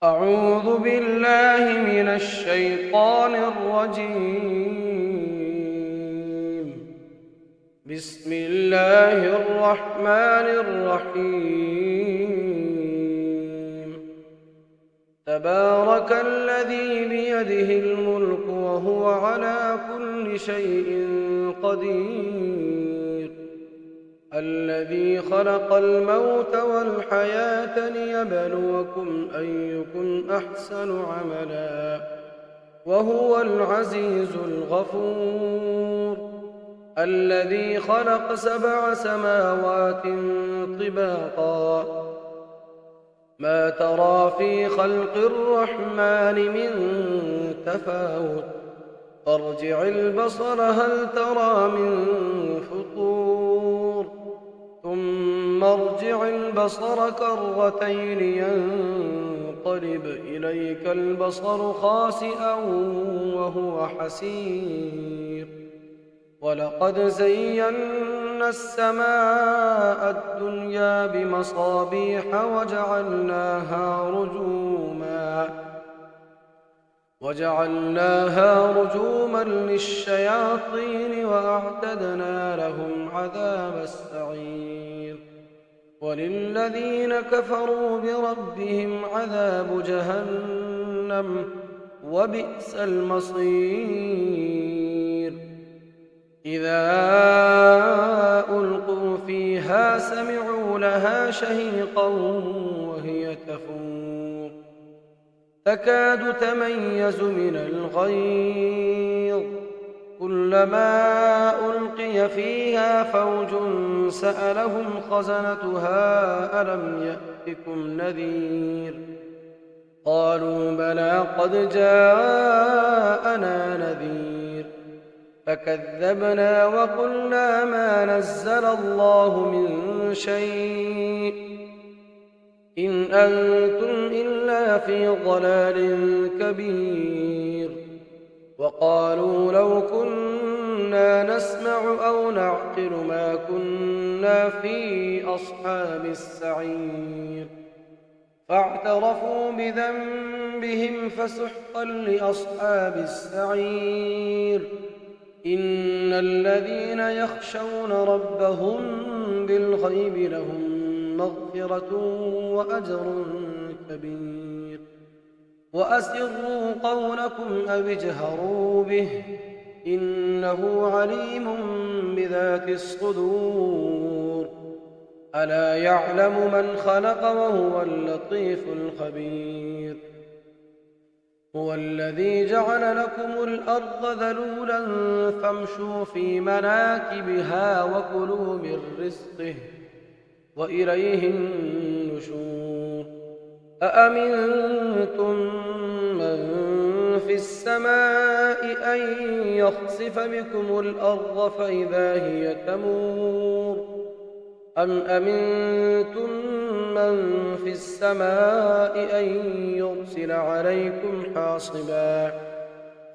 أعوذ بالله من الشيطان الرجيم. بسم الله الرحمن الرحيم. تبارك الذي بيده الملك وهو على كل شيء قدير، الذي خلق الموت والحياة ليبلوكم أيكم أحسن عملا وهو العزيز الغفور، الذي خلق 7 سماوات طباقا ما ترى في خلق الرحمن من تفاوت، فارجع البصر هل ترى من فطور، ثم ارجع البصر كرتين ينقلب إليك البصر خاسئا وهو حسير، ولقد زينا السماء الدنيا بمصابيح وجعلناها رجوما للشياطين وأعتدنا لهم عذاب السعير، وللذين كفروا بربهم عذاب جهنم وبئس المصير. إذا ألقوا فيها سمعوا لها شهيقا وهي تفور، تكاد تميز من الغيظ، كلما ألقي فيها فوج سألهم خزنتها ألم يأتكم نذير، قالوا بلى قد جاءنا نذير، فكذبنا وقلنا ما نزل الله من شيء إن أنتم إلا في ضلال كبير، وقالوا لو كنا نسمع أو نعقل ما كنا في أصحاب السعير، فاعترفوا بذنبهم فسحقا لأصحاب السعير. إن الذين يخشون ربهم بالغيب لهم مغفرة وأجر كبير، وأسروا قولكم أو اجهروا به إنه عليم بذات الصدور، ألا يعلم من خلق وهو اللطيف الخبير. هو الذي جعل لكم الأرض ذلولا فامشوا في مناكبها وكلوا من رزقه وإليه النشور. أأمنتم من في السماء أن يخسف بكم الأرض فإذا هي تمور، أم أمنتم من في السماء أن يرسل عليكم حاصبا،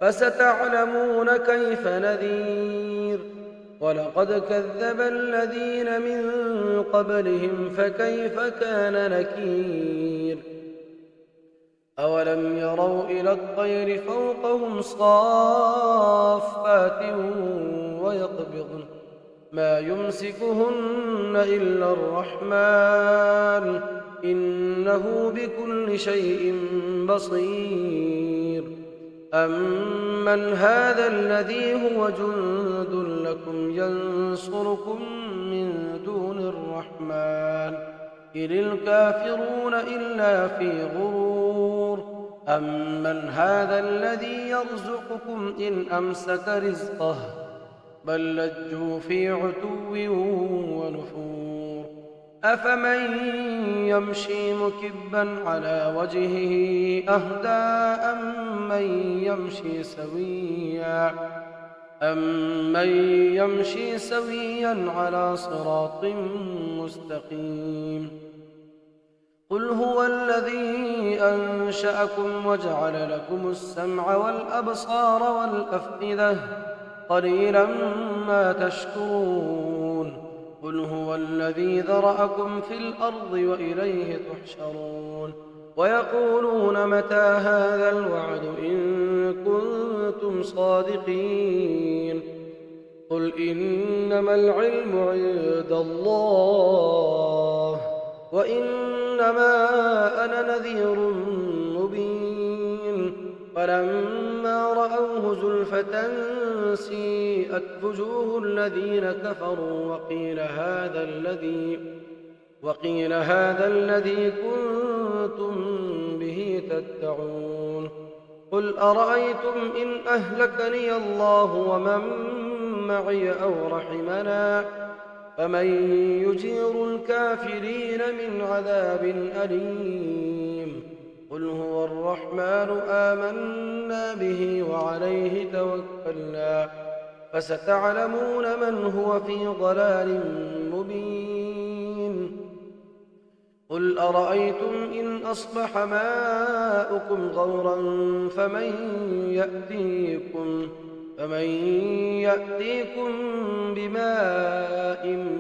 فستعلمون كيف نذير. ولقد كذب الذين من قبلهم فكيف كان نكير. أولم يروا إلى الطير فوقهم صافات ويقبضن ما يمسكهن إلا الرحمن إنه بكل شيء بصير. أمن هذا الذي هو جند لكم ينصركم من دون الرحمن إن الكافرون إلا في غرور. أمن هذا الذي يرزقكم إن أمسك رزقه بل لجوا في عتو ونفور. أفمن يمشي مكبا على وجهه أهدى أمن يمشي سويا على صراط مستقيم. قل هو الذي أنشأكم وجعل لكم السمع والأبصار والأفئدة قليلا ما تشكرون. قل هو الذي ذرأكم في الأرض وإليه تحشرون ويقولون متى هذا الوعد إن كنتم صادقين قل إنما العلم عند الله وإنما أنا نذير مبين فلما رأوه زلفة سيئت وجوه الذين كفروا وقيل هذا الذي كنتم به تدعون قل أرأيتم إن أهلكني الله ومن معي أو رحمنا فمن يجير الكافرين من عذاب أليم قل هو الرحمن آمنا به وعليه توكلنا فستعلمون من هو في ضلال مبين قل أرأيتم إن أصبح ماؤكم غورا فمن يأتيكم بماء